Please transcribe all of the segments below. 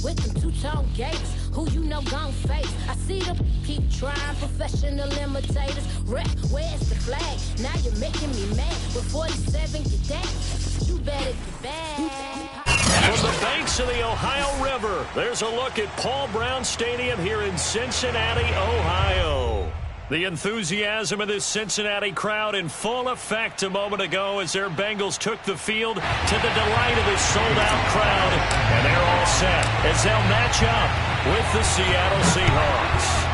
with them two-tone gates. Who you know gon' face? I see them keep trying, professional imitators. Rep, where's the flag? Now you're making me mad. With 47, get that. You better get back. From the banks of the Ohio River, there's a look at Paul Brown Stadium here in Cincinnati, Ohio. The enthusiasm of this Cincinnati crowd in full effect a moment ago as their Bengals took the field to the delight of this sold-out crowd. And they're all set as they'll match up with the Seattle Seahawks.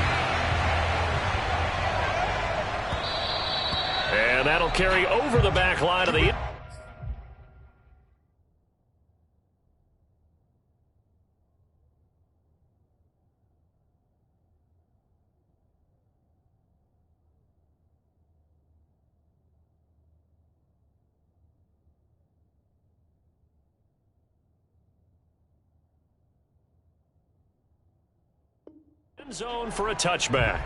And that'll carry over the back line of the... zone for a touchback.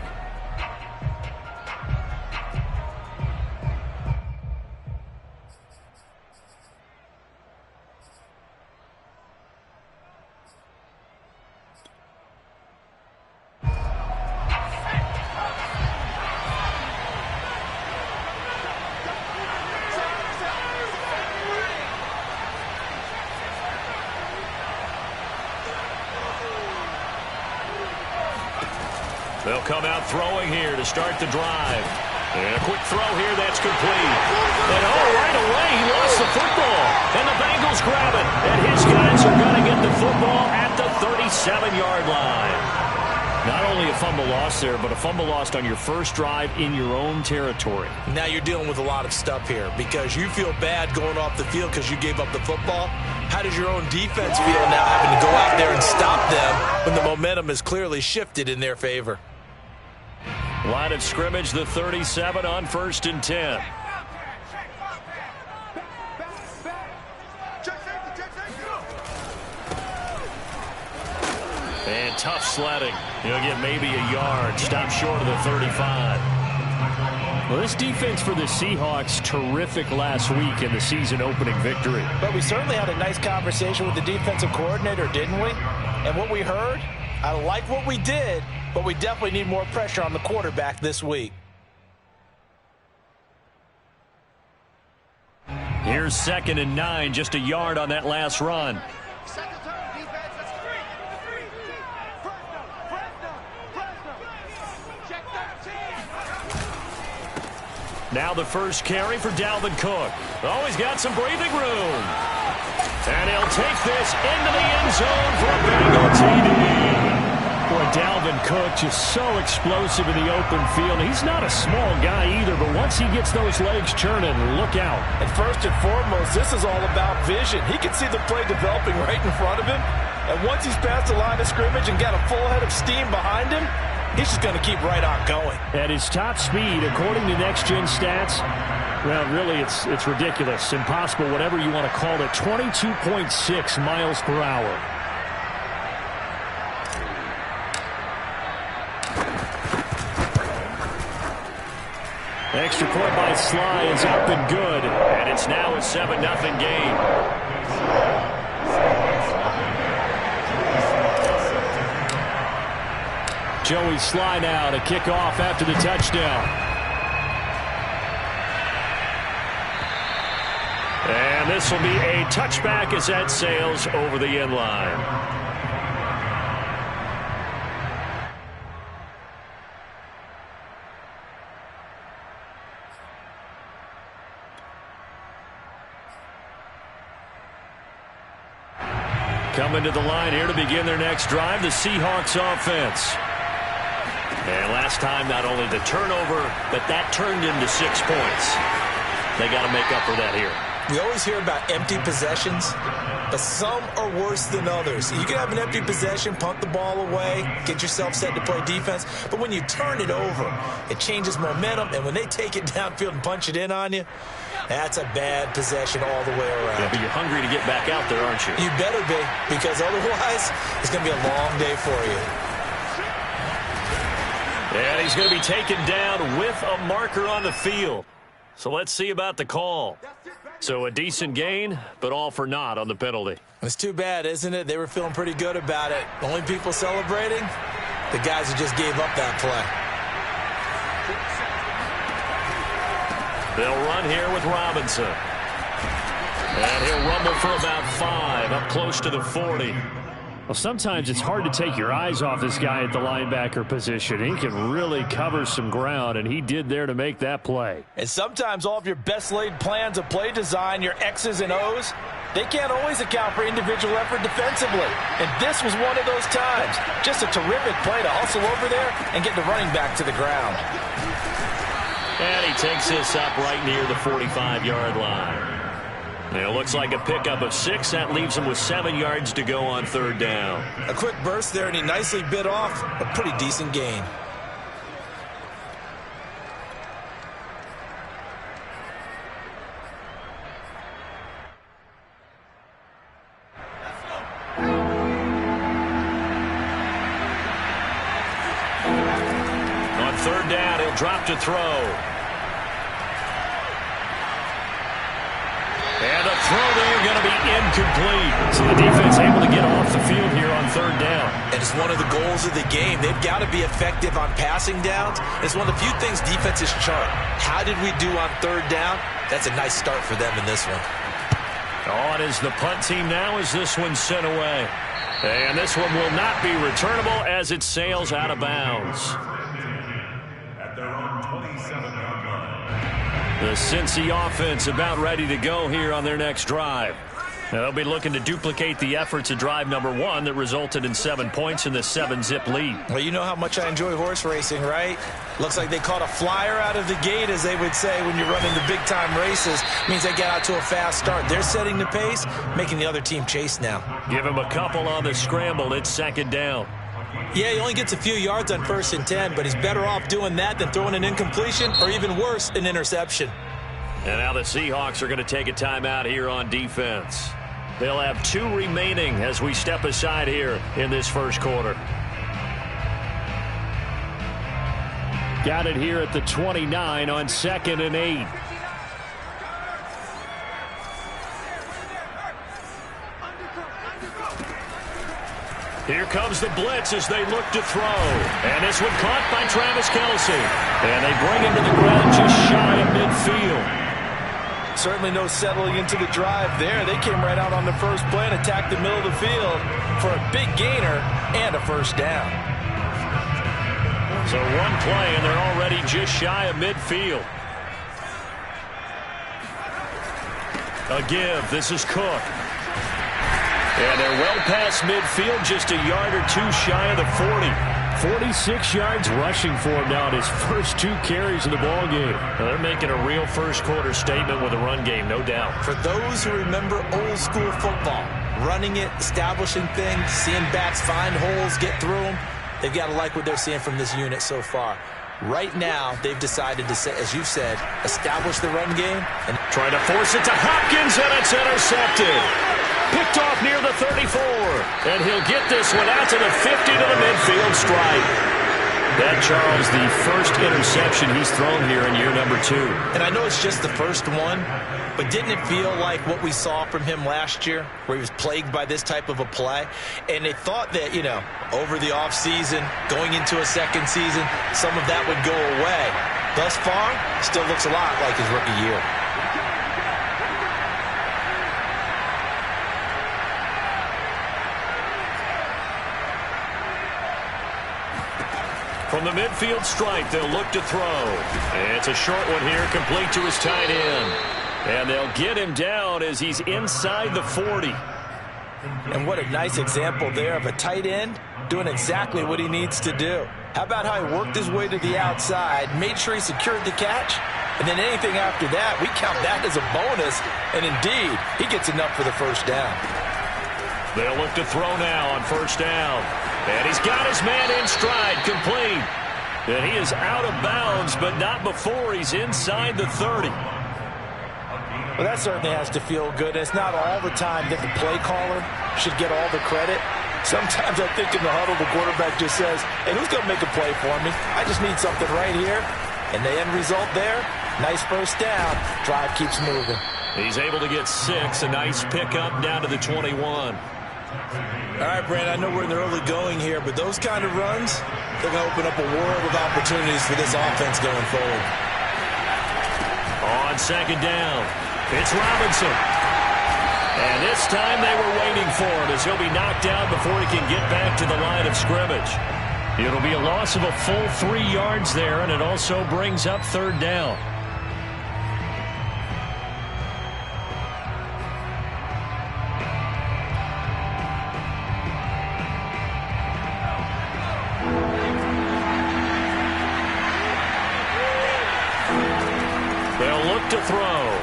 They'll come out throwing here to start the drive. And a quick throw here, that's complete. And right away, he lost the football. And the Bengals grab it. And his guys are going to get the football at the 37-yard line. Not only a fumble loss there, but a fumble lost on your first drive in your own territory. Now you're dealing with a lot of stuff here because you feel bad going off the field because you gave up the football. How does your own defense feel now having to go out there and stop them when the momentum has clearly shifted in their favor? Line of scrimmage, the 37 on 1st and 10. And tough sledding. He'll get maybe a yard. Stop short of the 35. Well, this defense for the Seahawks, terrific last week in the season-opening victory. But we certainly had a nice conversation with the defensive coordinator, didn't we? And what we heard, I like what we did, but we definitely need more pressure on the quarterback this week. Here's 2nd and 9, just a yard on that last run. Now the first carry for Dalvin Cook. Oh, he's got some breathing room. And he'll take this into the end zone for a Bengal TD. Boy, Dalvin Cook just so explosive in the open field. He's not a small guy either, but once he gets those legs churning, look out. And first and foremost, this is all about vision. He can see the play developing right in front of him. And once he's past the line of scrimmage and got a full head of steam behind him, he's just going to keep right on going. At his top speed, according to Next Gen Stats, well, really, it's ridiculous, impossible, whatever you want to call it, 22.6 miles per hour. Extra point by Sly is up and good, and it's now a 7-0 game. Joey Sly now to kick off after the touchdown. And this will be a touchback as that sails over the end line. Coming to the line here to begin their next drive, the Seahawks offense. And last time, not only the turnover, but that turned into 6 points. They got to make up for that here. We always hear about empty possessions, but some are worse than others. You can have an empty possession, punt the ball away, get yourself set to play defense, but when you turn it over, it changes momentum, and when they take it downfield and punch it in on you, that's a bad possession all the way around. Yeah, but you're hungry to get back out there, aren't you? You better be, because otherwise it's going to be a long day for you. And he's going to be taken down with a marker on the field. So let's see about the call. So a decent gain, but all for naught on the penalty. It's too bad, isn't it? They were feeling pretty good about it. The only people celebrating, the guys who just gave up that play. They'll run here with Robinson. And he'll rumble for about 5, up close to the 40. Well, sometimes it's hard to take your eyes off this guy at the linebacker position. He can really cover some ground, and he did there to make that play. And sometimes all of your best laid plans of play design, your X's and O's, they can't always account for individual effort defensively. And this was one of those times. Just a terrific play to hustle over there and get the running back to the ground. And he takes this up right near the 45-yard line. And it looks like a pickup of 6. That leaves him with 7 yards to go on 3rd down. A quick burst there, and he nicely bit off a pretty decent gain. On 3rd down, he'll drop to throw. And the throw there going to be incomplete. So the defense able to get off the field here on 3rd down. And it's one of the goals of the game. They've got to be effective on passing downs. It's one of the few things defenses chart. How did we do on 3rd down? That's a nice start for them in this one. On is the punt team now as this one's sent away. And this one will not be returnable as it sails out of bounds. At their own 27-yard line. The Cincy offense about ready to go here on their next drive. Now they'll be looking to duplicate the efforts of drive number 1 that resulted in 7 points in the 7-zip lead. Well, you know how much I enjoy horse racing, right? Looks like they caught a flyer out of the gate, as they would say when you're running the big-time races. Means they get out to a fast start. They're setting the pace, making the other team chase now. Give him a couple on the scramble. It's 2nd down. Yeah, he only gets a few yards on 1st and 10, but he's better off doing that than throwing an incompletion or, even worse, an interception. And now the Seahawks are going to take a timeout here on defense. They'll have 2 remaining as we step aside here in this first quarter. Got it here at the 29 on 2nd and 8. Here comes the blitz as they look to throw. And this one caught by Travis Kelce. And they bring him to the ground just shy of midfield. Certainly no settling into the drive there. They came right out on the first play and attacked the middle of the field for a big gainer and a 1st down. So 1 play, and they're already just shy of midfield. A give. This is Cook. And they're well past midfield, just a yard or 2 shy of the 40. 46 yards rushing for him now in his first 2 carries of the ball game. Well, they're making a real first quarter statement with a run game, no doubt. For those who remember old school football, running it, establishing things, seeing backs find holes, get through them, they've got to like what they're seeing from this unit so far. Right now, they've decided to, as you said, establish the run game. And trying to force it to Hopkins, and it's intercepted. Picked off near the 34. And he'll get this one out to the 50 to the midfield stripe. That, Charles, the first interception he's thrown here in year number 2. And I know it's just the first one, but didn't it feel like what we saw from him last year, where he was plagued by this type of a play? And they thought that, you know, over the offseason, going into a second season, some of that would go away. Thus far, still looks a lot like his rookie year. From the midfield stripe, they'll look to throw. And it's a short one here, complete to his tight end. And they'll get him down as he's inside the 40. And what a nice example there of a tight end doing exactly what he needs to do. How about how he worked his way to the outside, made sure he secured the catch, and then anything after that, we count that as a bonus. And indeed, he gets enough for the 1st down. They'll look to throw now on 1st down. And he's got his man in stride, complete. And he is out of bounds, but not before he's inside the 30. Well, that certainly has to feel good. It's not all the time that the play caller should get all the credit. Sometimes I think in the huddle, the quarterback just says, hey, who's going to make a play for me? I just need something right here. And the end result there, Nice first down. Drive keeps moving. He's able to get 6. A nice pickup down to the 21. All right, Brandon, I know we're in the early going here, but those kind of runs, they're going to open up a world of opportunities for this offense going forward. On second down, it's Robinson. And this time they were waiting for him as he'll be knocked down before he can get back to the line of scrimmage. It'll be a loss of a full 3 yards there, and it also brings up third down. They'll look to throw.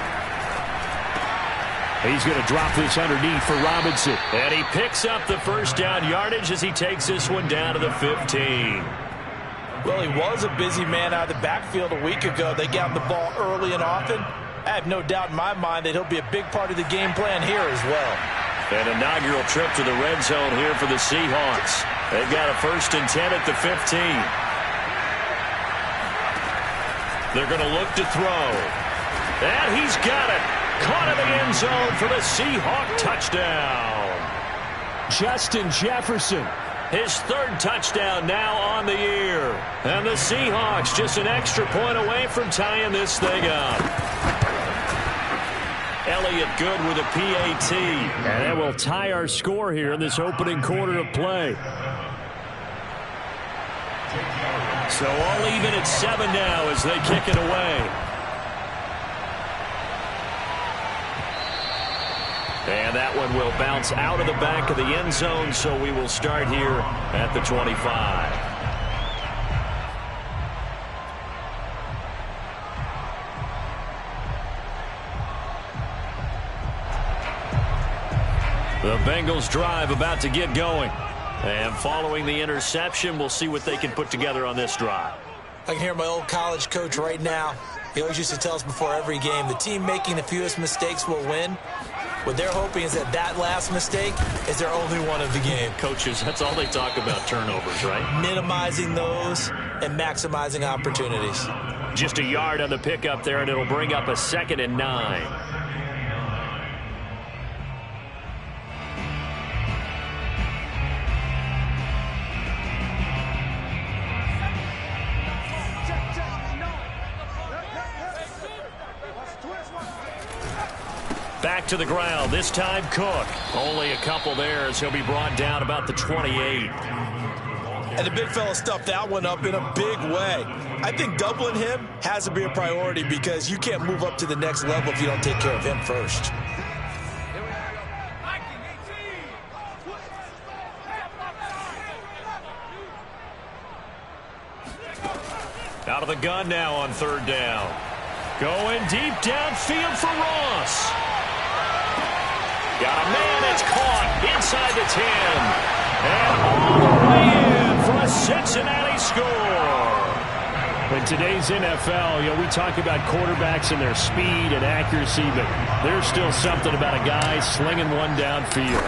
He's going to drop this underneath for Robinson. And he picks up the first down yardage as he takes this one down to the 15. Well, he was a busy man out of the backfield a week ago. They got him the ball early and often. I have no doubt in my mind that he'll be a big part of the game plan here as well. An inaugural trip to the red zone here for the Seahawks. They've got a 1st and 10 at the 15. They're going to look to throw. And he's got it. Caught in the end zone for the Seahawk touchdown. Justin Jefferson. His 3rd touchdown now on the year. And the Seahawks just an extra point away from tying this thing up. Elliott good with a PAT. And that will tie our score here in this opening quarter of play. So all even at 7 now as they kick it away. And that one will bounce out of the back of the end zone, so we will start here at the 25. The Bengals drive about to get going. And following the interception, we'll see what they can put together on this drive. I can hear my old college coach right now. He always used to tell us before every game, the team making the fewest mistakes will win. What they're hoping is that last mistake is their only one of the game. Coaches, that's all they talk about, turnovers, right? Minimizing those and maximizing opportunities. Just a yard on the pickup there, and it'll bring up a 2nd and 9. Back to the ground, this time Cook. Only a couple there as he'll be brought down about the 28. And the big fella stuffed that one up in a big way. I think doubling him has to be a priority because you can't move up to the next level if you don't take care of him first. Out of the gun now on 3rd down. Going deep downfield for Ross. Got a man that's caught inside the 10. And all the way in for a Cincinnati score. In today's NFL, we talk about quarterbacks and their speed and accuracy, but there's still something about a guy slinging one downfield.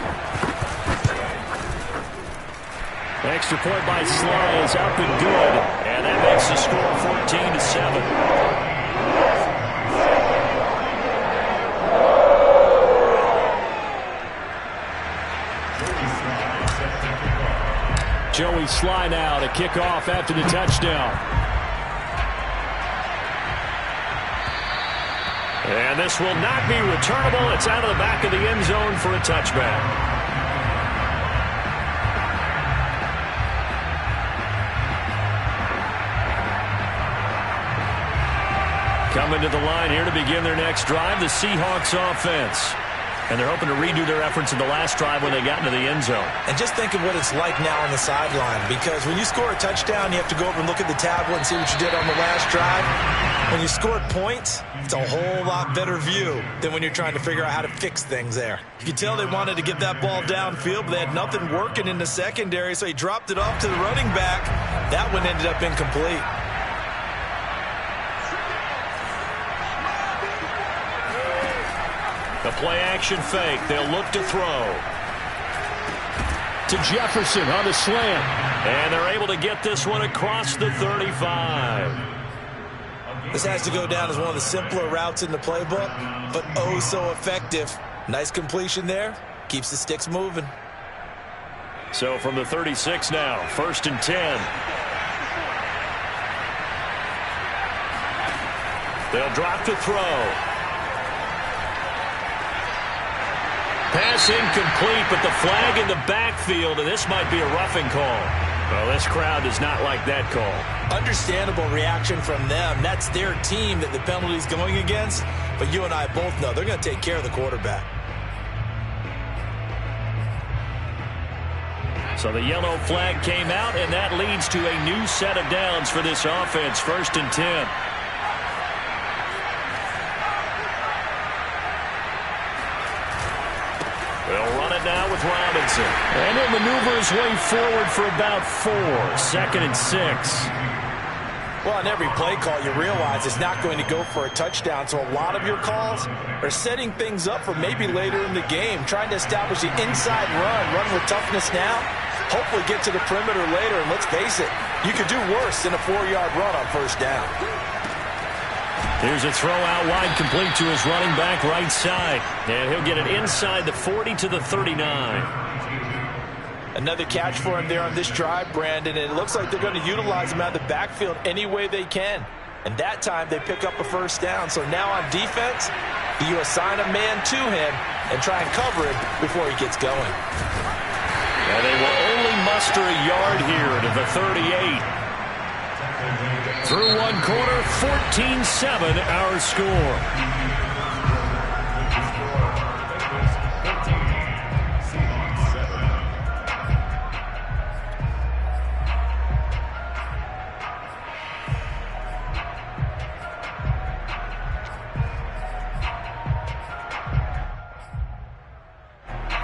Extra point by Sly is up and good. And that makes the score 14-7. Joey Sly now to kick off after the touchdown. And this will not be returnable. It's out of the back of the end zone for a touchback. Coming to the line here to begin their next drive, the Seahawks offense. And they're hoping to redo their efforts in the last drive when they got into the end zone. And just think of what it's like now on the sideline, because when you score a touchdown, you have to go over and look at the tablet and see what you did on the last drive. When you scored points, it's a whole lot better view than when you're trying to figure out how to fix things there. You can tell they wanted to get that ball downfield, but they had nothing working in the secondary, so he dropped it off to the running back. That one ended up incomplete. The play-action fake. They'll look to throw. To Jefferson on the slant. And they're able to get this one across the 35. This has to go down as one of the simpler routes in the playbook, but oh so effective. Nice completion there. Keeps the sticks moving. So from the 36 now, 1st and 10. They'll drop to throw. Pass incomplete, but the flag in the backfield, and this might be a roughing call. Well, this crowd does not like that call. Understandable reaction from them. That's their team that the penalty's going against. But you and I both know they're going to take care of the quarterback. So the yellow flag came out, and that leads to a new set of downs for this offense. 1st and 10. They'll run it now with Robinson. And he'll maneuver his way forward for about 4. 2nd and 6. Well, on every play call, you realize it's not going to go for a touchdown. So a lot of your calls are setting things up for maybe later in the game, trying to establish the inside run with toughness now, hopefully get to the perimeter later. And let's face it, you could do worse than a 4-yard run on 1st down. Here's a throw out wide, complete to his running back right side. And he'll get it inside the 40 to the 39. Another catch for him there on this drive, Brandon, and it looks like they're going to utilize him out of the backfield any way they can. And that time they pick up a 1st down. So now on defense, you assign a man to him and try and cover him before he gets going. And they will only muster a yard here to the 38. Through one quarter, 14-7 our score.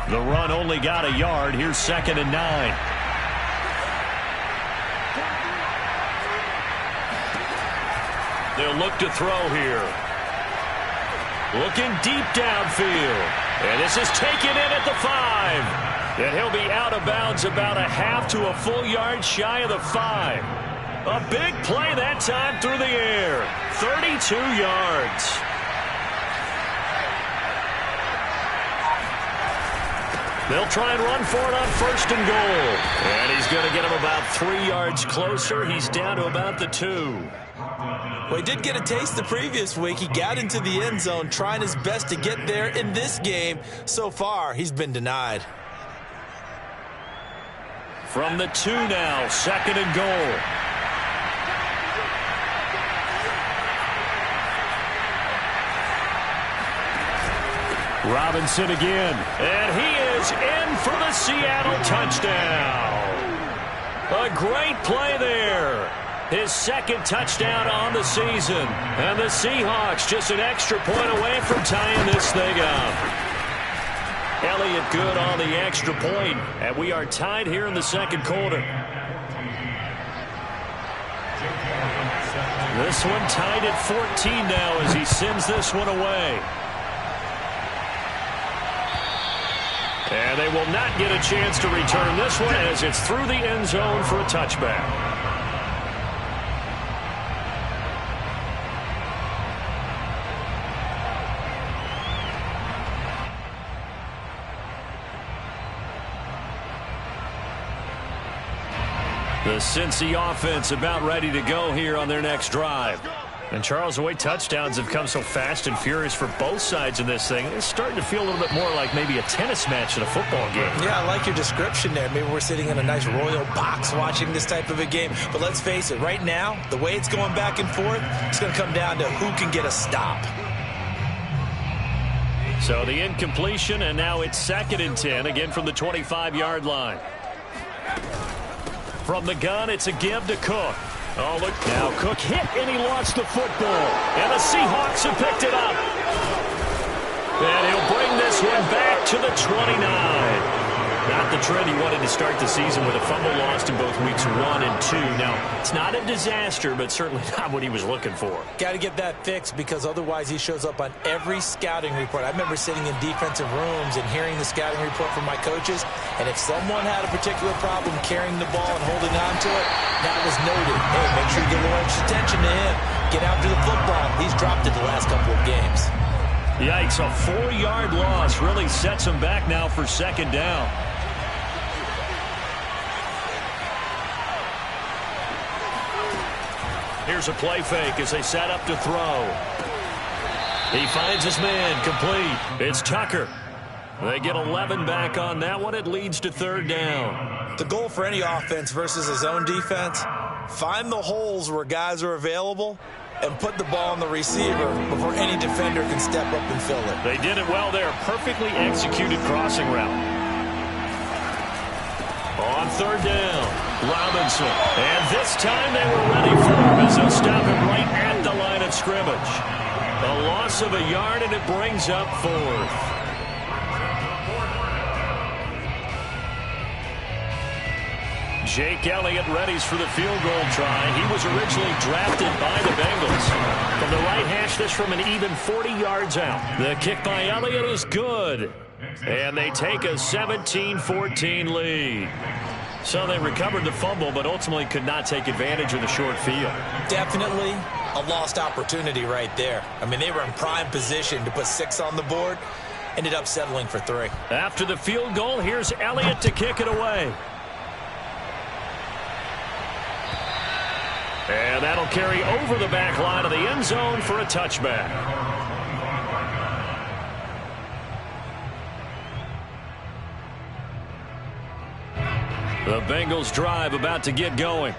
The run only got a yard. Here's 2nd and 9. They'll look to throw here. Looking deep downfield. And this is taken in at the 5. And he'll be out of bounds about a half to a full yard shy of the 5. A big play that time through the air. 32 yards. They'll try and run for it on 1st and goal. And he's going to get him about 3 yards closer. He's down to about the 2. Well, he did get a taste the previous week. He got into the end zone trying his best to get there in this game. So far, he's been denied. From the 2 now, 2nd and goal. Robinson again. And he is in for the Seattle touchdown. A great play there. His 2nd touchdown on the season. And the Seahawks just an extra point away from tying this thing up. Elliott good on the extra point. And we are tied here in the 2nd quarter. This one tied at 14 now as he sends this one away. And they will not get a chance to return this one as it's through the end zone for a touchback. The Cincy offense about ready to go here on their next drive. And, Charles, the way touchdowns have come so fast and furious for both sides in this thing, it's starting to feel a little bit more like maybe a tennis match in a football game. Yeah, I like your description there. Maybe we're sitting in a nice royal box watching this type of a game. But let's face it, right now, the way it's going back and forth, it's going to come down to who can get a stop. So the incompletion, and now it's 2nd and 10, again from the 25-yard line. From the gun, it's a give to Cook. Oh, look now. Cook hit, and he lost the football. And the Seahawks have picked it up. And he'll bring this one back to the 29. Not the trend he wanted to start the season with a fumble lost in both weeks 1 and 2. Now, it's not a disaster, but certainly not what he was looking for. Got to get that fixed because otherwise he shows up on every scouting report. I remember sitting in defensive rooms and hearing the scouting report from my coaches, and if someone had a particular problem carrying the ball and holding on to it, that was noted. Hey, make sure you give a little extra attention to him. get after the football. He's dropped it the last couple of games. Yikes, a 4-yard loss really sets him back now for second down. Here's a play fake as they set up to throw. He finds his man, complete. It's Tucker. They get 11 back on that one. It leads to third down. The goal for any offense versus his own defense, find the holes where guys are available and put the ball on the receiver before any defender can step up and fill it. They did it well there. Perfectly executed crossing route. On third down, Robinson. And this time they were ready for him as they'll stop him right at the line of scrimmage. A loss of a yard, and it brings up fourth. Jake Elliott readies for the field goal try. He was originally drafted by the Bengals. From the right hash, this from an even 40 yards out. The kick by Elliott is good. And they take a 17-14 lead. So they recovered the fumble, but ultimately could not take advantage of the short field. Definitely a lost opportunity right there. I mean, they were in prime position to put 6 on the board. Ended up settling for 3. After the field goal, here's Elliott to kick it away. And that'll carry over the back line of the end zone for a touchback. The Bengals drive about to get going.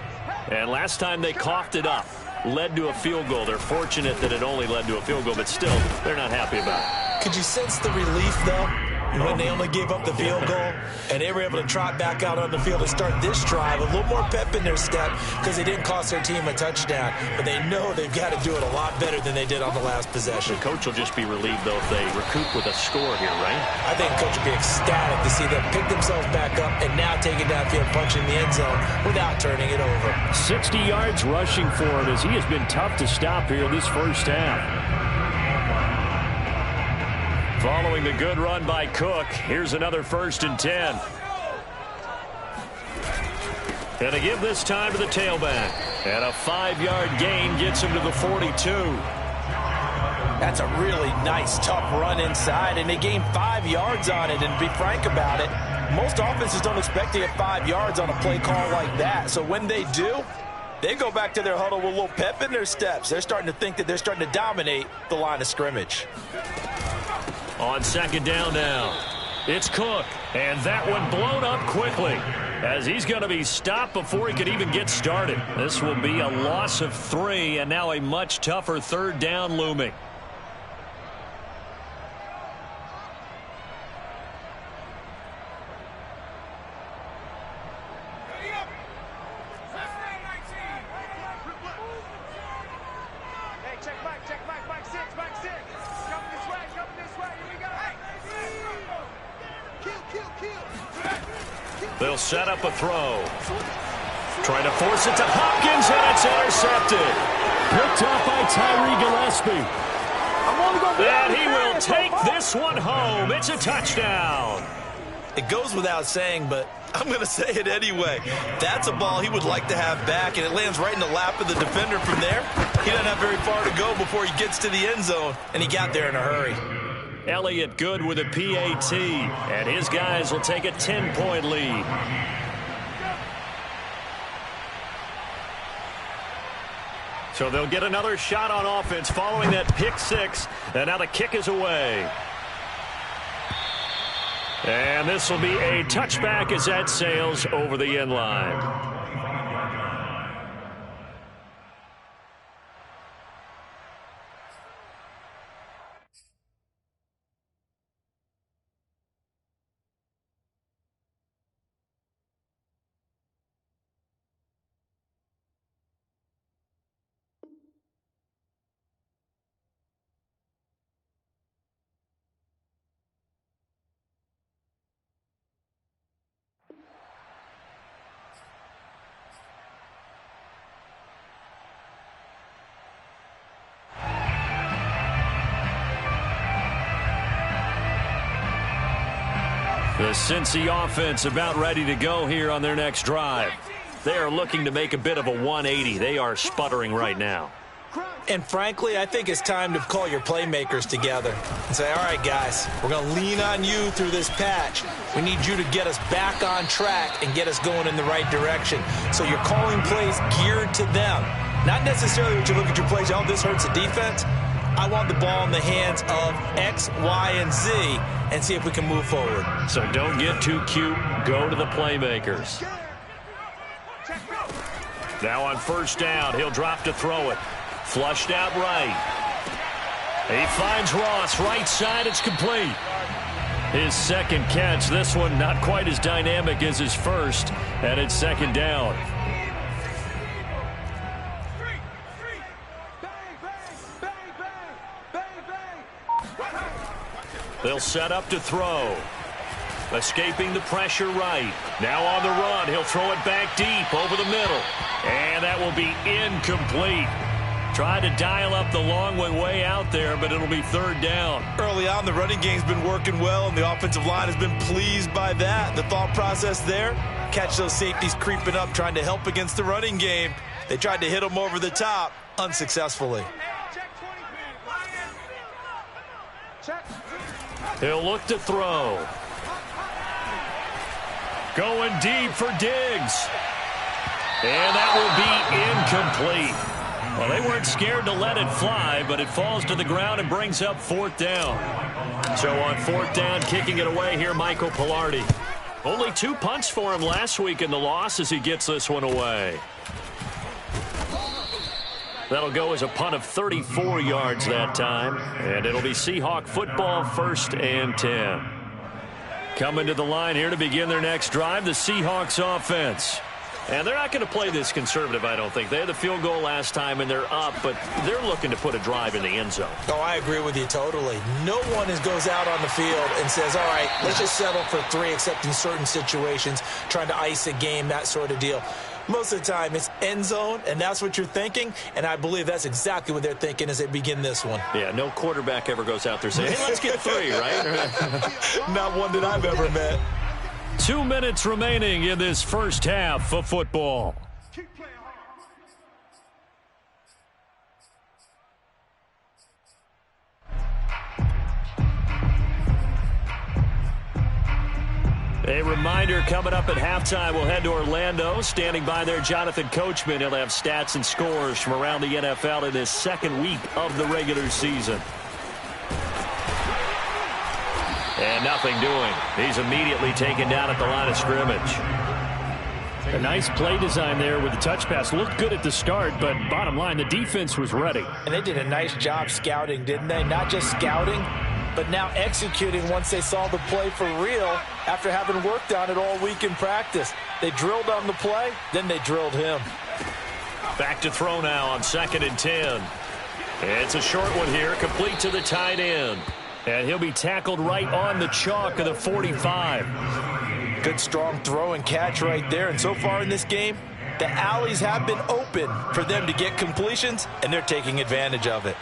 And last time they coughed it up, led to a field goal. They're fortunate that it only led to a field goal, but still, they're not happy about it. Could you sense the relief, though, when they only gave up the field goal and they were able to trot back out on the field and start this drive? A little more pep in their step because they didn't cost their team a touchdown, but they know they've got to do it a lot better than they did on the last possession. The coach will just be relieved, though, if they recoup with a score here, right? I think the coach will be ecstatic to see them pick themselves back up and now take it downfield, punching the end zone without turning it over. 60 yards rushing for him as he has been tough to stop here this first half. Following the good run by Cook, here's another 1st and 10. And to give this time to the tailback. And a 5-yard gain gets him to the 42. That's a really nice, tough run inside, and they gained 5 yards on it. And to be frank about it, most offenses don't expect to get 5 yards on a play call like that. So when they do, they go back to their huddle with a little pep in their steps. They're starting to think that they're starting to dominate the line of scrimmage. On second down now, it's Cook, and that one blown up quickly as he's going to be stopped before he could even get started. This will be a loss of 3, and now a much tougher third down looming. They'll set up a throw. Trying to force it to Hopkins, and it's intercepted. Picked up by Tyree Gillespie. And he will take this one home. It's a touchdown. It goes without saying, but I'm going to say it anyway. That's a ball he would like to have back, and it lands right in the lap of the defender from there. He doesn't have very far to go before he gets to the end zone, and he got there in a hurry. Elliott good with a PAT, and his guys will take a 10-point lead. So they'll get another shot on offense following that pick 6, and now the kick is away. And this will be a touchback as that sails over the end line. The Cincy offense about ready to go here on their next drive. They are looking to make a bit of a 180. They are sputtering right now. And frankly, I think it's time to call your playmakers together and say, all right, guys, we're going to lean on you through this patch. We need you to get us back on track and get us going in the right direction. So you're calling plays geared to them. Not necessarily what you look at your plays, oh, this hurts the defense. I want the ball in the hands of X, Y, and Z and see if we can move forward. So don't get too cute. Go to the playmakers. Now on first down, he'll drop to throw it. Flushed out right. He finds Ross. Right side, it's complete. His second catch. This one not quite as dynamic as his first. And it's second down. They'll set up to throw. Escaping the pressure right. Now on the run. He'll throw it back deep over the middle. And that will be incomplete. Tried to dial up the long way out there, but it'll be third down. Early on, the running game's been working well, and the offensive line has been pleased by that. The thought process there, catch those safeties creeping up, trying to help against the running game. They tried to hit them over the top, unsuccessfully. He'll look to throw. Going deep for Diggs. And that will be incomplete. Well, they weren't scared to let it fly, but it falls to the ground and brings up fourth down. So on fourth down, kicking it away here, Michael Palardy. Only 2 punts for him last week in the loss as he gets this one away. That'll go as a punt of 34 yards that time, and it'll be Seahawk football, 1st and 10. Coming to the line here to begin their next drive, the Seahawks offense. And they're not going to play this conservative, I don't think. They had the field goal last time, and they're up, but they're looking to put a drive in the end zone. Oh, I agree with you totally. No one goes out on the field and says, all right, let's just settle for 3, except in certain situations, trying to ice a game, that sort of deal. Most of the time, it's end zone, and that's what you're thinking, and I believe that's exactly what they're thinking as they begin this one. Yeah, no quarterback ever goes out there saying, hey, let's get 3, right? Not one that I've ever met. 2 minutes remaining in this first half of football. A reminder, coming up at halftime, we'll head to Orlando. Standing by there, Jonathan Coachman. He'll have stats and scores from around the NFL in this second week of the regular season. And nothing doing. He's immediately taken down at the line of scrimmage. A nice play design there with the touch pass. Looked good at the start, but bottom line, the defense was ready. And they did a nice job scouting, didn't they? Not just scouting, but now executing once they saw the play for real after having worked on it all week in practice. They drilled on the play, then they drilled him. Back to throw now on 2nd and 10. It's a short one here, complete to the tight end. And he'll be tackled right on the chalk of the 45. Good, strong throw and catch right there. And so far in this game, the alleys have been open for them to get completions, and they're taking advantage of it.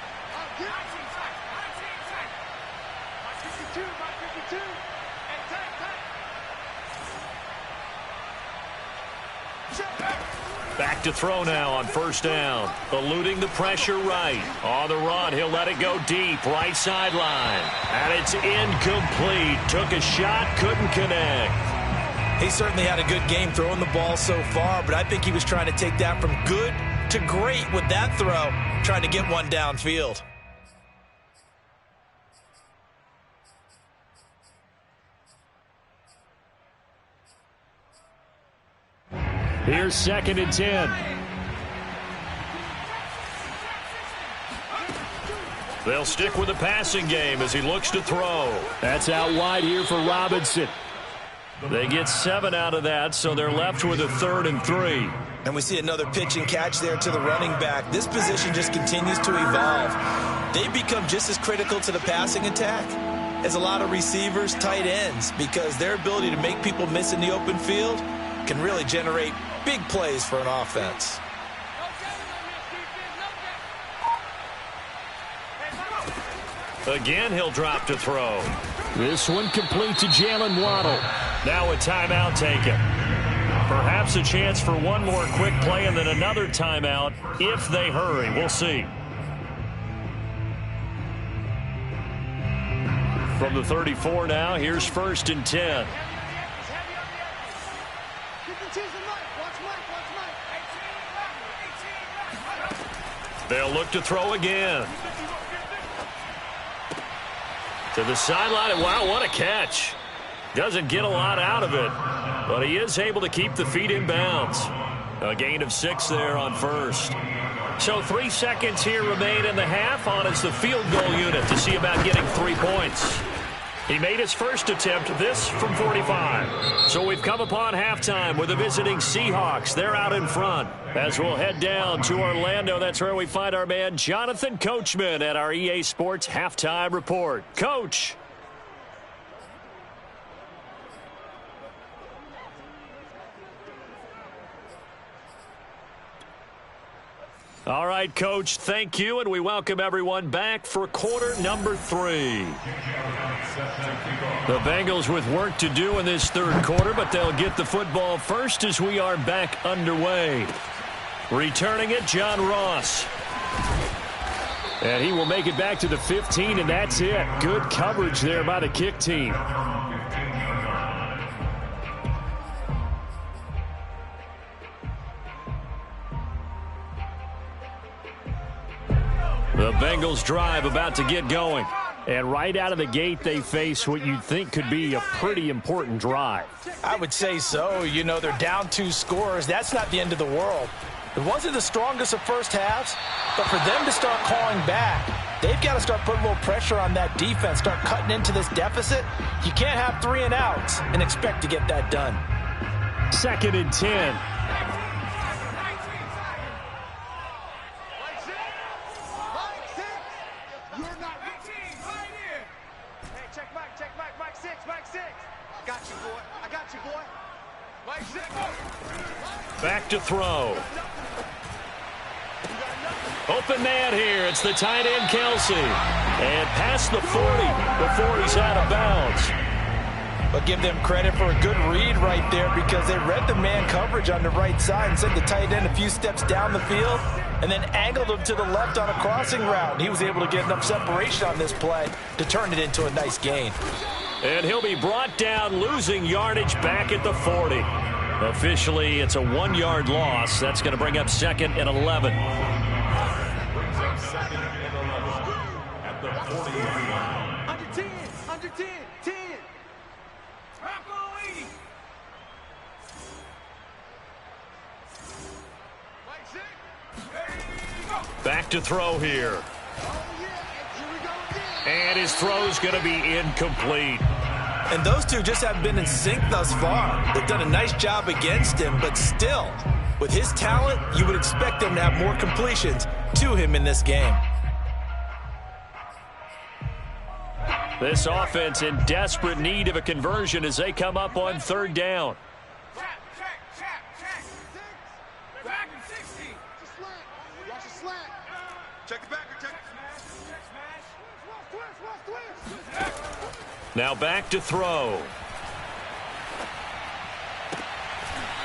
Back to throw now on first down. Eluding the pressure right. On the run, he'll let it go deep. Right sideline. And it's incomplete. Took a shot, couldn't connect. He certainly had a good game throwing the ball so far, but I think he was trying to take that from good to great with that throw, trying to get one downfield. Here's 2nd and 10. They'll stick with the passing game as he looks to throw. That's out wide here for Robinson. They get 7 out of that, so they're left with a 3rd and 3. And we see another pitch and catch there to the running back. This position just continues to evolve. They become just as critical to the passing attack as a lot of receivers, tight ends, because their ability to make people miss in the open field can really generate big plays for an offense. Again, he'll drop to throw. This one complete to Jalen Waddle. Now a timeout taken. Perhaps a chance for one more quick play and then another timeout if they hurry. We'll see. From the 34 now, here's 1st and 10. They'll look to throw again. To the sideline, and wow, what a catch. Doesn't get a lot out of it, but he is able to keep the feet in bounds. A gain of 6 there on 1st. So 3 seconds here remain in the half on as the field goal unit to see about getting 3 points. He made his first attempt, this from 45. So we've come upon halftime with the visiting Seahawks. They're out in front. As we'll head down to Orlando, that's where we find our man Jonathan Coachman at our EA Sports Halftime Report. Coach. All right, Coach, thank you, and we welcome everyone back for quarter number 3. The Bengals with work to do in this third quarter, but they'll get the football first as we are back underway. Returning it, John Ross. And he will make it back to the 15, and that's it. Good coverage there by the kick team. The Bengals drive about to get going. And right out of the gate, they face what you'd think could be a pretty important drive. I would say so. You know, they're down 2 scores. That's not the end of the world. It wasn't the strongest of first halves, but for them to start clawing back, they've got to start putting a little pressure on that defense, start cutting into this deficit. You can't have 3 and outs and expect to get that done. 2nd and 10. Back to throw. Open man here. It's the tight end, Kelsey. And past the 40 before he's out of bounds. But give them credit for a good read right there because they read the man coverage on the right side and sent the tight end a few steps down the field and then angled him to the left on a crossing route. And he was able to get enough separation on this play to turn it into a nice gain. And he'll be brought down, losing yardage back at the 40. Officially, it's a 1-yard loss. That's going to bring up 2nd and 11. Brings up 2nd and 11 at the 40-yard line. Under 10, under 10, 10. Back to throw here. And his throw's going to be incomplete. And those two just haven't been in sync thus far. They've done a nice job against him, but still, with his talent, you would expect them to have more completions to him in this game. This offense in desperate need of a conversion as they come up on 3rd down. Now back to throw.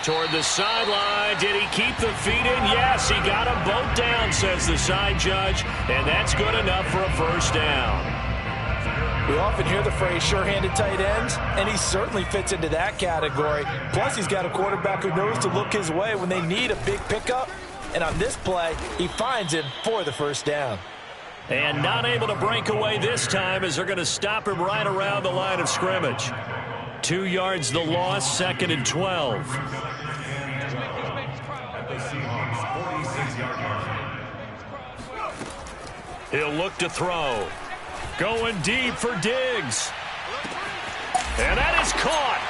Toward the sideline. Did he keep the feet in? Yes, he got them both down, says the side judge. And that's good enough for a first down. We often hear the phrase sure-handed tight ends, and he certainly fits into that category. Plus, he's got a quarterback who knows to look his way when they need a big pickup. And on this play, he finds him for the first down. And not able to break away this time as they're going to stop him right around the line of scrimmage. 2 yards the loss, 2nd and 12. At the Seahawks 46-yard line. He'll look to throw. Going deep for Diggs. And that is caught.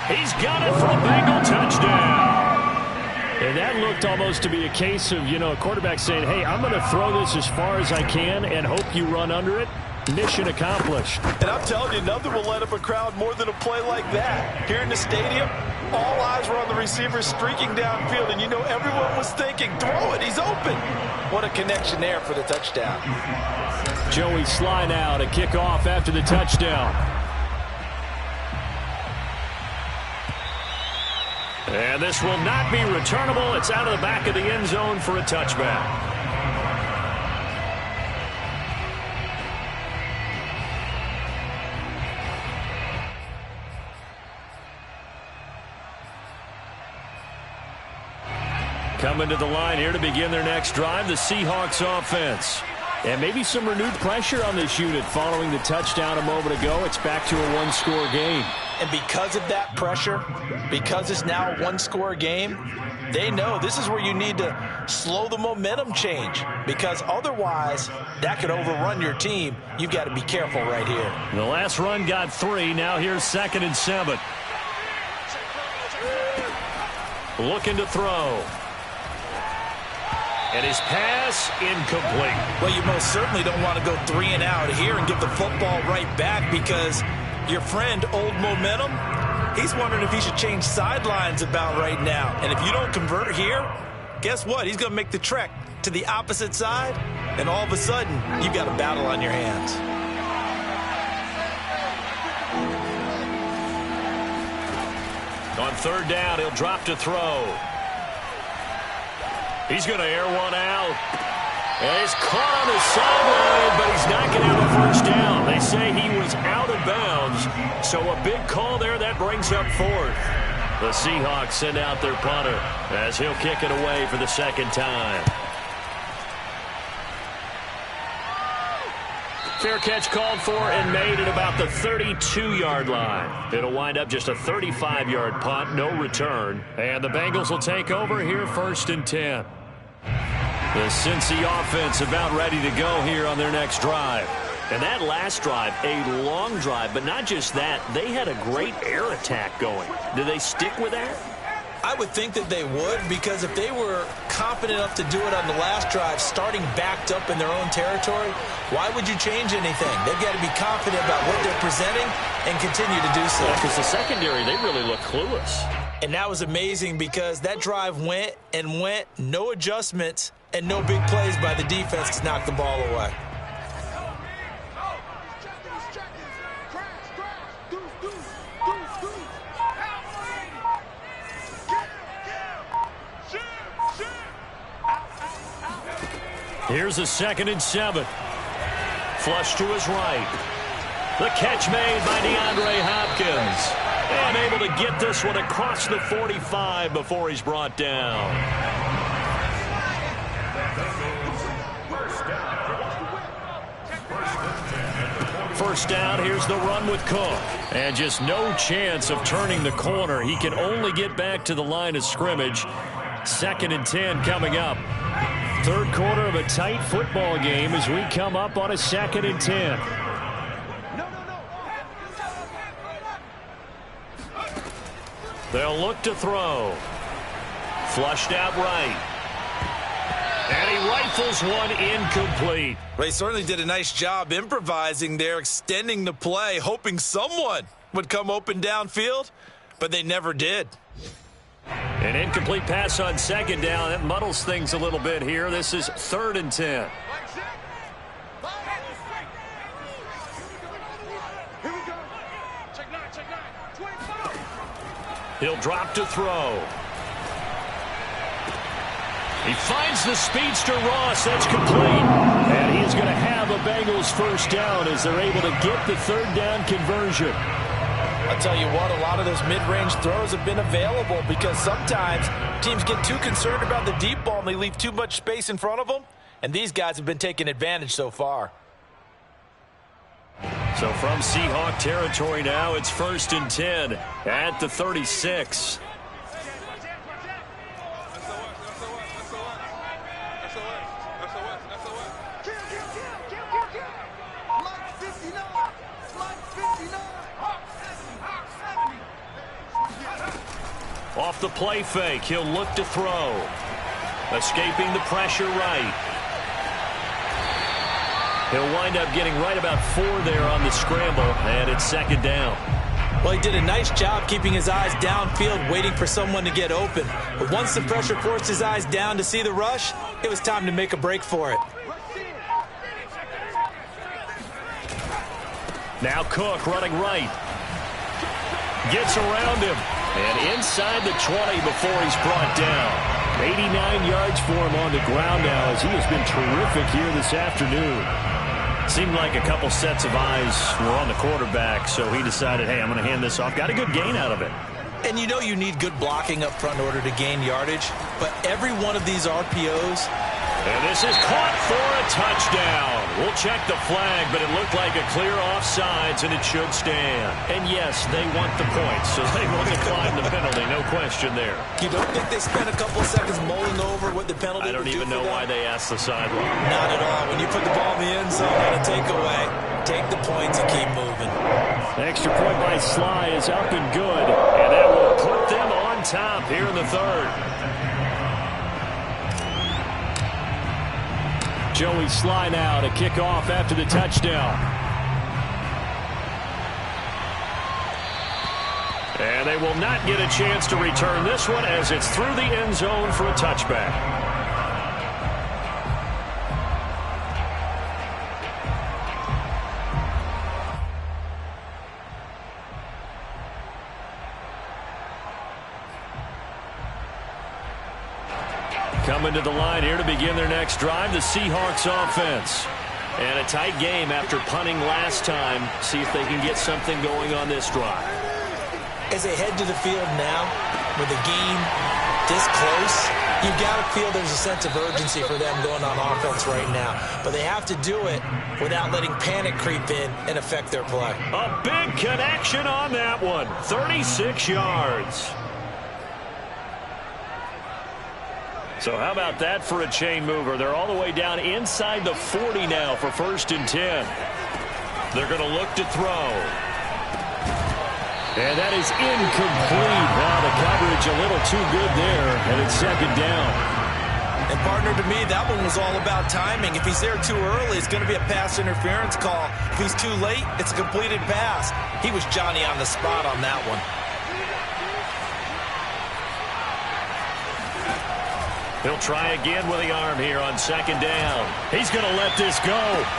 He's got it for a Bengal touchdown. And that looked almost to be a case of, a quarterback saying, hey, I'm going to throw this as far as I can and hope you run under it. Mission accomplished. And I'm telling you, nothing will light up a crowd more than a play like that. Here in the stadium, all eyes were on the receiver streaking downfield, and everyone was thinking, throw it, he's open. What a connection there for the touchdown. Joey Sly now to kick off after the touchdown. And this will not be returnable. It's out of the back of the end zone for a touchback. Coming to the line here to begin their next drive, the Seahawks offense. And maybe some renewed pressure on this unit following the touchdown a moment ago. It's back to a one-score game. And because of that pressure, because it's now a one-score game, they know this is where you need to slow the momentum change, because otherwise that could overrun your team. You've got to be careful right here. The last run got 3. Now here's 2nd and 7. Looking to throw. And his pass incomplete. Well, you most certainly don't want to go 3 and out here and give the football right back, because your friend, Old Momentum, he's wondering if he should change sidelines about right now. And if you don't convert here, guess what? He's going to make the trek to the opposite side, and all of a sudden, you've got a battle on your hands. On 3rd down, he'll drop to throw. He's going to air one out. And he's caught on the sideline, but he's not going to have a first down. They say he was out of bounds, so a big call there. That brings up 4th. The Seahawks send out their punter as he'll kick it away for the 2nd time. Fair catch called for and made at about the 32-yard line. It'll wind up just a 35-yard punt, no return. And the Bengals will take over here 1st and 10. The Cincy offense about ready to go here on their next drive. And that last drive, a long drive, but not just that. They had a great air attack going. Do they stick with that? I would think that they would, because if they were confident enough to do it on the last drive, starting backed up in their own territory, why would you change anything? They've got to be confident about what they're presenting and continue to do so. Because the secondary, they really look clueless. And that was amazing, because that drive went and went, no adjustments, and no big plays by the defense to knock the ball away. Here's a 2nd and 7. Flush to his right. The catch made by DeAndre Hopkins. And able to get this one across the 45 before he's brought down. First down, here's the run with Cook. And just no chance of turning the corner. He can only get back to the line of scrimmage. 2nd and 10 coming up. 3rd quarter of a tight football game as we come up on a 2nd and 10. They'll look to throw. Flushed out right. And he rifles one incomplete. Ray certainly did a nice job improvising there, extending the play, hoping someone would come open downfield, but they never did. An incomplete pass on 2nd down. That muddles things a little bit here. This is 3rd and 10. He'll drop to throw. He finds the speedster Ross. That's complete. And he's going to have a Bengals first down as they're able to get the 3rd down conversion. I'll tell you what, a lot of those mid-range throws have been available, because sometimes teams get too concerned about the deep ball and they leave too much space in front of them, and these guys have been taking advantage so far. So from Seahawk territory now, it's 1st and 10 at the 36. Off the play fake, he'll look to throw. Escaping the pressure right. He'll wind up getting right about 4 there on the scramble, and it's 2nd down. Well, he did a nice job keeping his eyes downfield, waiting for someone to get open. But once the pressure forced his eyes down to see the rush, it was time to make a break for it. Now Cook running right. Gets around him. And inside the 20 before he's brought down. 89 yards for him on the ground now as he has been terrific here this afternoon. Seemed like a couple sets of eyes were on the quarterback, so he decided, hey, I'm going to hand this off. Got a good gain out of it. And you know you need good blocking up front in order to gain yardage, but every one of these RPOs. And this is caught for a touchdown. We'll check the flag, but it looked like a clear offsides, and it should stand. And yes, they want the points, so they will decline the penalty, no question there. You don't think they spent a couple seconds mulling over what the penalty I don't even know why they asked the sideline. Not at all. When you put the ball in the end zone on a takeaway, take the points and keep moving. The extra point by Sly is up and good. And that will put them on top here in the third. Joey Sly now to kick off after the touchdown. And they will not get a chance to return this one as it's through the end zone for a touchback. Coming to the line here to begin their next drive, the Seahawks offense. And a tight game after punting last time. See if they can get something going on this drive. As they head to the field now, with the game this close, you've got to feel there's a sense of urgency for them going on offense right now. But they have to do it without letting panic creep in and affect their play. A big connection on that one. 36 yards. So how about that for a chain mover? They're all the way down inside the 40 now for 1st and 10. They're going to look to throw. And that is incomplete. Now the coverage a little too good there, and it's 2nd down. And partner, to me, that one was all about timing. If he's there too early, it's going to be a pass interference call. If he's too late, it's a completed pass. He was Johnny on the spot on that one. He'll try again with the arm here on 2nd down. He's going to let this go.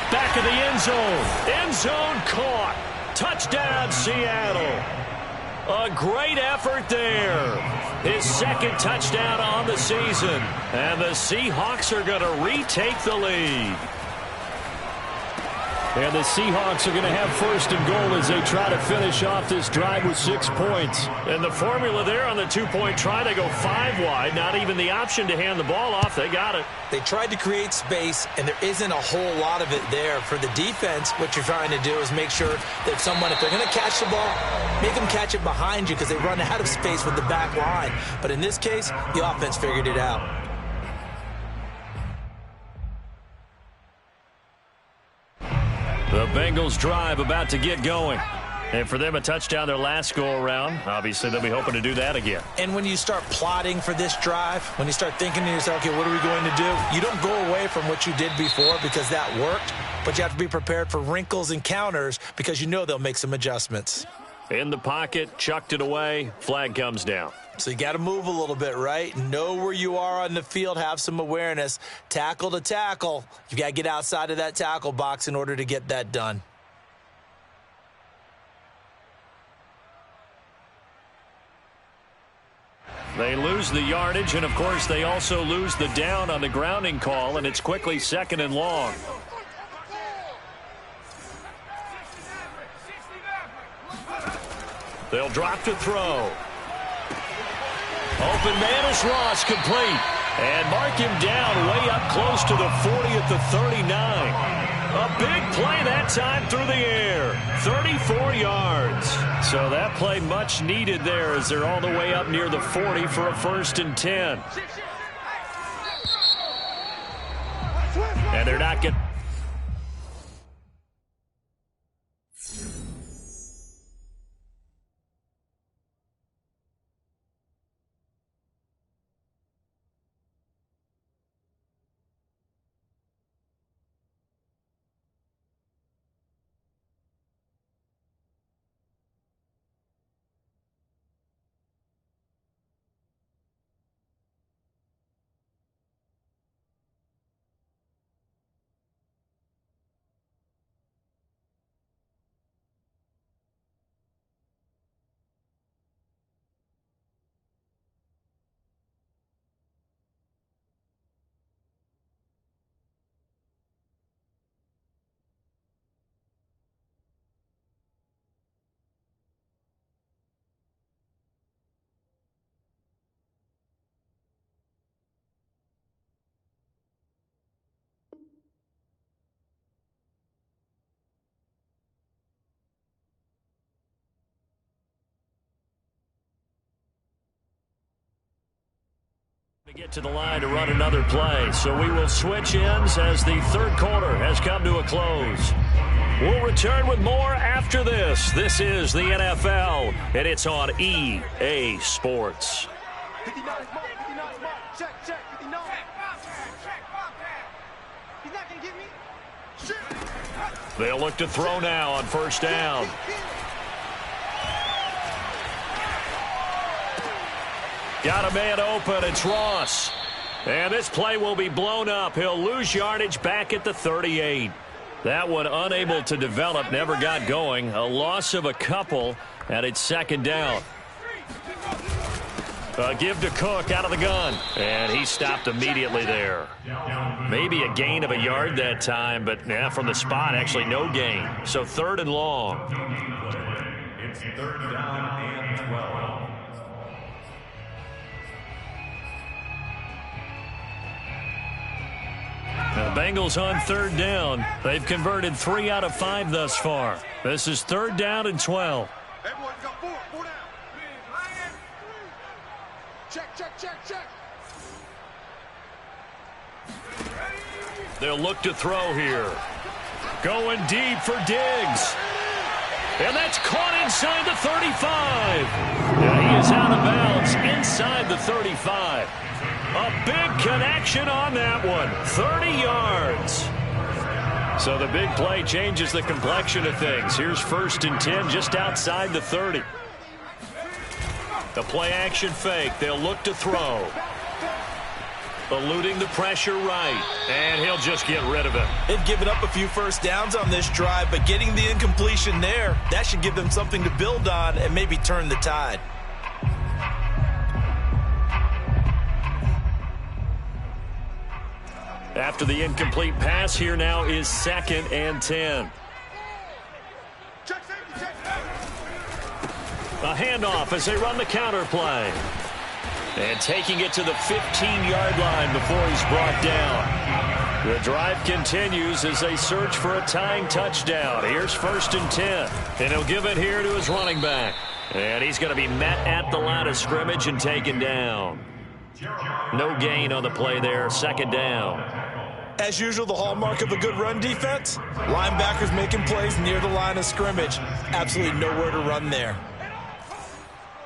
Back of the end zone. End zone caught. Touchdown, Seattle. A great effort there. His 2nd touchdown on the season. And the Seahawks are going to retake the lead. And the Seahawks are going to have 1st and goal as they try to finish off this drive with 6 points. And the formula there on the 2-point try to go 5 wide. Not even the option to hand the ball off. They got it. They tried to create space, and there isn't a whole lot of it there. For the defense, what you're trying to do is make sure that someone, if they're going to catch the ball, make them catch it behind you because they run out of space with the back line. But in this case, the offense figured it out. The Bengals drive about to get going. And for them, a touchdown their last go-around. Obviously, they'll be hoping to do that again. And when you start plotting for this drive, when you start thinking to yourself, okay, what are we going to do? You don't go away from what you did before because that worked, but you have to be prepared for wrinkles and counters because you know they'll make some adjustments. In the pocket, chucked it away, flag comes down. So you got to move a little bit, right? Know where you are on the field, have some awareness. Tackle to tackle. You got to get outside of that tackle box in order to get that done. They lose the yardage, and of course they also lose the down on the grounding call, and it's quickly 2nd and long. They'll drop to throw. Open man is Ross, complete. And mark him down way up close to the 40 at the 39. A big play that time through the air. 34 yards. So that play much needed there as they're all the way up near the 40 for a 1st and 10. And they're not getting... Get to the line to run another play, so we will switch ends as the third quarter has come to a close. We'll return with more after this. This is the NFL, and it's on EA Sports. 59 mark, 59 mark. Check, 59. He's not going to get me. Shit. They'll look to throw now on first down. Got a man open. It's Ross. And this play will be blown up. He'll lose yardage back at the 38. That one unable to develop, never got going. A loss of a couple, and it's second down. Give to Cook out of the gun. And he stopped immediately there. Maybe a gain of a yard that time, but from the spot, actually no gain. So third and long. It's third down and 12. The Bengals on third down. They've converted 3 out of 5 thus far. This is third down and 12. Everyone got 4 down. Check. They'll look to throw here. Going deep for Diggs. And that's caught inside the 35. Yeah, he is out of bounds inside the 35. A big connection on that one. 30 yards. So the big play changes the complexion of things. Here's first and 10 just outside the 30. The play action fake. They'll look to throw. Eluding the pressure right. And he'll just get rid of it. They've given up a few first downs on this drive, but getting the incompletion there, that should give them something to build on and maybe turn the tide. After the incomplete pass, here now is second and 10. Check safety, check. A handoff as they run the counter play. And taking it to the 15-yard line before he's brought down. The drive continues as they search for a tying touchdown. Here's first and 10. And he'll give it here to his running back. And he's going to be met at the line of scrimmage and taken down. No gain on the play there. Second down. As usual, the hallmark of a good run defense, linebackers making plays near the line of scrimmage. Absolutely nowhere to run there.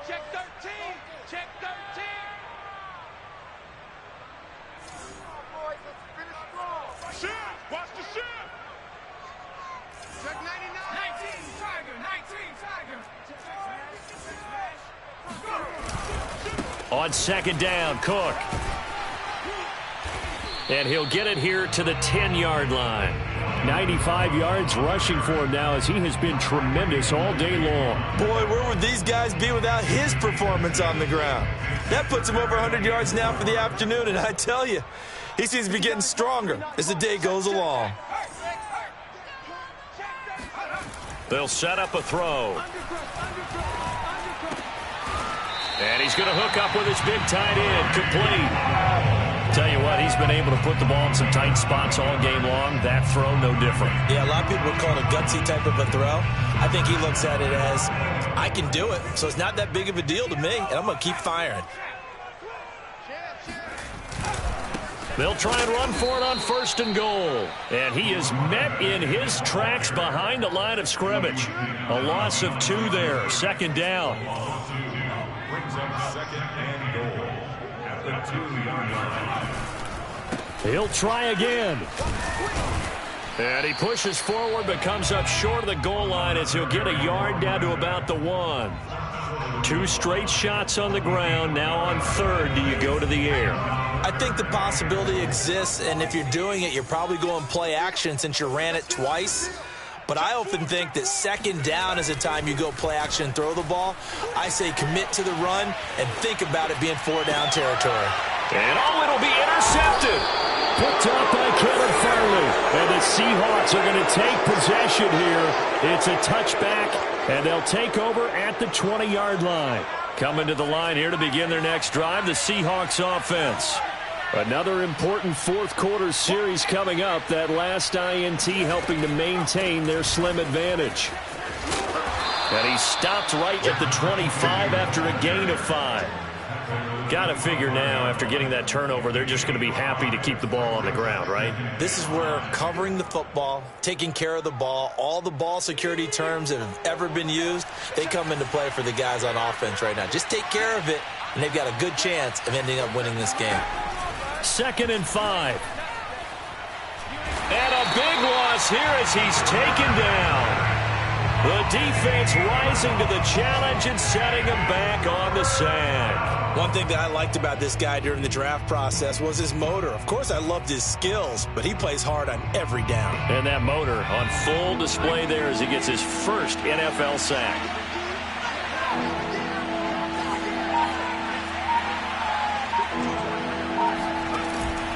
Check 13. Check 13. Boys, let's finish strong. Shift. Watch the shift. Check 99. 19 Tiger. On second down, Cook. And he'll get it here to the 10-yard line. 95 yards rushing for him now as he has been tremendous all day long. Boy, where would these guys be without his performance on the ground? That puts him over 100 yards now for the afternoon, and I tell you, he seems to be getting stronger as the day goes along. They'll set up a throw. And he's going to hook up with his big tight end, complete. Tell you what, he's been able to put the ball in some tight spots all game long. That throw, no different. Yeah, a lot of people would call it a gutsy type of a throw. I think he looks at it as, I can do it, so it's not that big of a deal to me, and I'm going to keep firing. They'll try and run for it on first and goal. And he is met in his tracks behind the line of scrimmage. A loss of 2 there. Second down. Brings up second and goal at the 2-yard line. He'll try again. And he pushes forward but comes up short of the goal line as he'll get a yard down to about the 1. 2 straight shots on the ground. Now on third, do you go to the air? I think the possibility exists, and if you're doing it, you're probably going play action since you ran it twice. But I often think that second down is the time you go play action and throw the ball. I say commit to the run and think about it being 4-down territory. And it'll be intercepted. Picked up by Kevin Farley. And the Seahawks are going to take possession here. It's a touchback, and they'll take over at the 20-yard line. Coming to the line here to begin their next drive, the Seahawks offense. Another important fourth quarter series coming up. That last INT helping to maintain their slim advantage. And he stopped right at the 25 after a gain of 5. Got to figure now, after getting that turnover, they're just going to be happy to keep the ball on the ground, right? This is where covering the football, taking care of the ball, all the ball security terms that have ever been used, they come into play for the guys on offense right now. Just take care of it, and they've got a good chance of ending up winning this game. 2nd and 5. And a big loss here as he's taken down. The defense rising to the challenge and setting him back on the sack. One thing that I liked about this guy during the draft process was his motor. Of course, I loved his skills, but he plays hard on every down. And that motor on full display there as he gets his first NFL sack.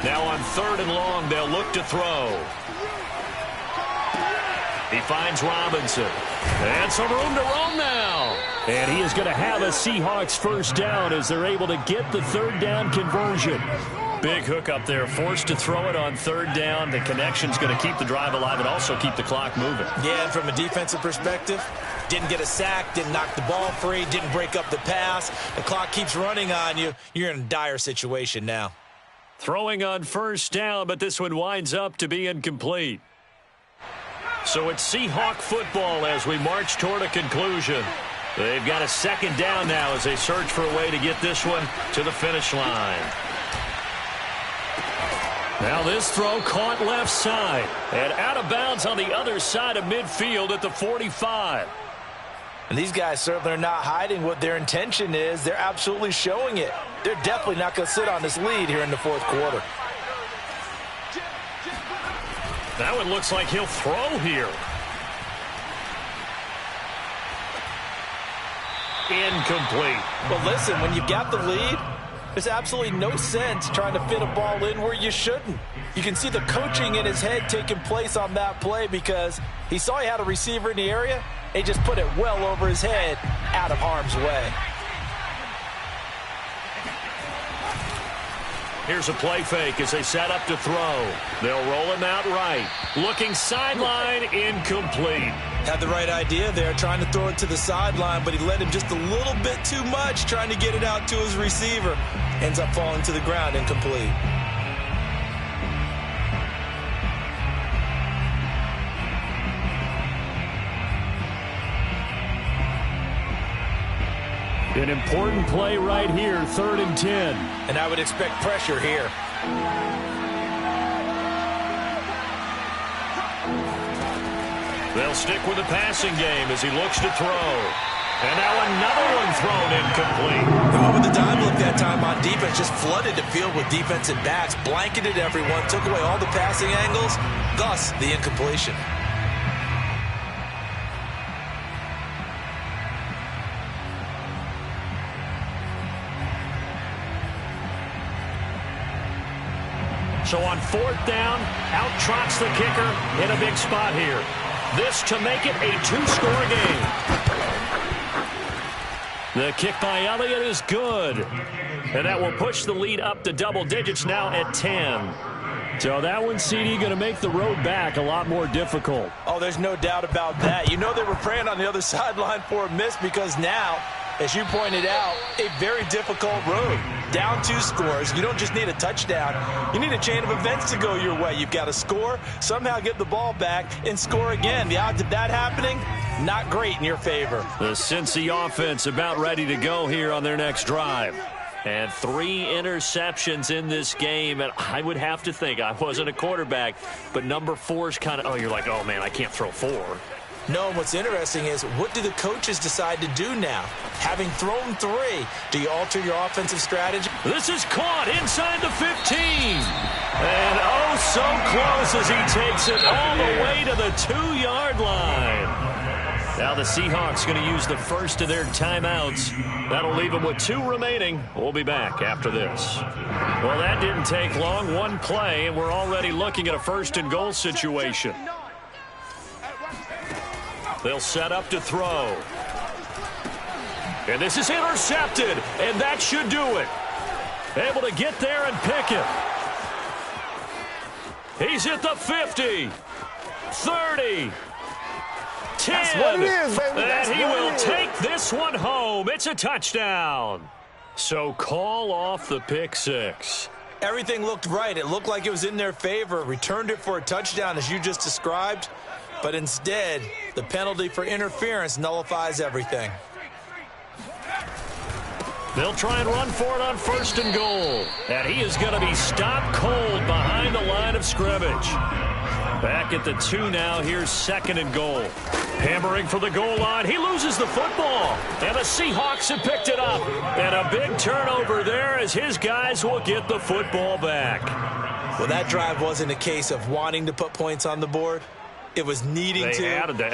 Now on 3rd and long, they'll look to throw. He finds Robinson. And some room to roam now. And he is going to have a Seahawks first down as they're able to get the 3rd down conversion. Big hook up there, forced to throw it on 3rd down. The connection's going to keep the drive alive and also keep the clock moving. Yeah, and from a defensive perspective, didn't get a sack, didn't knock the ball free, didn't break up the pass. The clock keeps running on you. You're in a dire situation now. Throwing on 1st down, but this one winds up to be incomplete. So it's Seahawk football as we march toward a conclusion. They've got a 2nd down now as they search for a way to get this one to the finish line. Now this throw caught left side and out of bounds on the other side of midfield at the 45. And these guys certainly are not hiding what their intention is. They're absolutely showing it. They're definitely not going to sit on this lead here in the 4th quarter. That one looks like he'll throw here. Incomplete. Well, listen, when you've got the lead, there's absolutely no sense trying to fit a ball in where you shouldn't. You can see the coaching in his head taking place on that play because he saw he had a receiver in the area. He just put it well over his head, out of harm's way. Here's a play fake as they set up to throw. They'll roll him out right. Looking sideline, incomplete. Had the right idea there, trying to throw it to the sideline, but he led him just a little bit too much, trying to get it out to his receiver. Ends up falling to the ground, incomplete. An important play right here, 3rd and 10. And I would expect pressure here. They'll stick with the passing game as he looks to throw. And now another one thrown incomplete. They went with the dime look that time on defense, just flooded the field with defensive backs, blanketed everyone, took away all the passing angles, thus the incompletion. So on 4th down, out trots the kicker in a big spot here. This to make it a 2-score game. The kick by Elliott is good. And that will push the lead up to double digits now at 10. So that one, CD, going to make the road back a lot more difficult. Oh, there's no doubt about that. You know they were praying on the other sideline for a miss because now, as you pointed out, a very difficult road. Down 2 scores. You don't just need a touchdown. You need a chain of events to go your way. You've got to score, somehow get the ball back, and score again. The odds of that happening, not great in your favor. The Cincy offense about ready to go here on their next drive. And 3 interceptions in this game. And I would have to think, I wasn't a quarterback, but number 4 is kind of, you're like, oh, man, I can't throw 4. No, and what's interesting is, what do the coaches decide to do now? Having thrown 3, do you alter your offensive strategy? This is caught inside the 15. And oh, so close as he takes it all the way to the 2-yard line. Now the Seahawks going to use the first of their timeouts. That'll leave them with 2 remaining. We'll be back after this. Well, that didn't take long. 1 play, and we're already looking at a 1st and goal situation. They'll set up to throw. And this is intercepted, and that should do it. Able to get there and pick it. He's at the 50, 30, 10. That's what it is, baby. And he will take this one home. It's a touchdown. So call off the pick six. Everything looked right. It looked like it was in their favor. Returned it for a touchdown, as you just described. But instead, the penalty for interference nullifies everything. They'll try and run for it on 1st and goal. And he is going to be stopped cold behind the line of scrimmage. Back at the 2 now. Here's 2nd and goal. Hammering for the goal line. He loses the football. And the Seahawks have picked it up. And a big turnover there as his guys will get the football back. Well, that drive wasn't a case of wanting to put points on the board. It was needing to,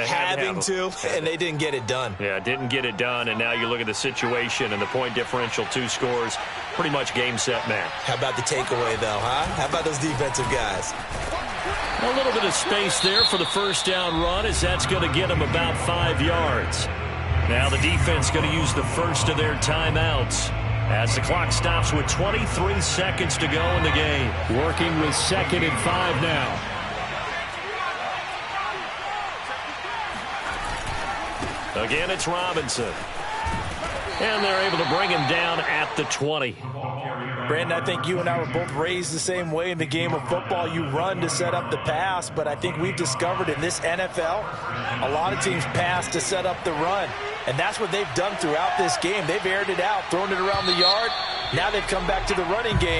having to, and they didn't get it done. Yeah, didn't get it done, and now you look at the situation and the point differential, 2 scores, pretty much game, set, match. How about the takeaway, though, huh? How about those defensive guys? A little bit of space there for the 1st down run, as that's going to get them about 5 yards. Now the defense going to use the first of their timeouts as the clock stops with 23 seconds to go in the game. Working with 2nd and 5 now. Again, it's Robinson. And they're able to bring him down at the 20. Brandon, I think you and I were both raised the same way in the game of football. You run to set up the pass, but I think we've discovered in this NFL, a lot of teams pass to set up the run. And that's what they've done throughout this game. They've aired it out, thrown it around the yard. Now they've come back to the running game.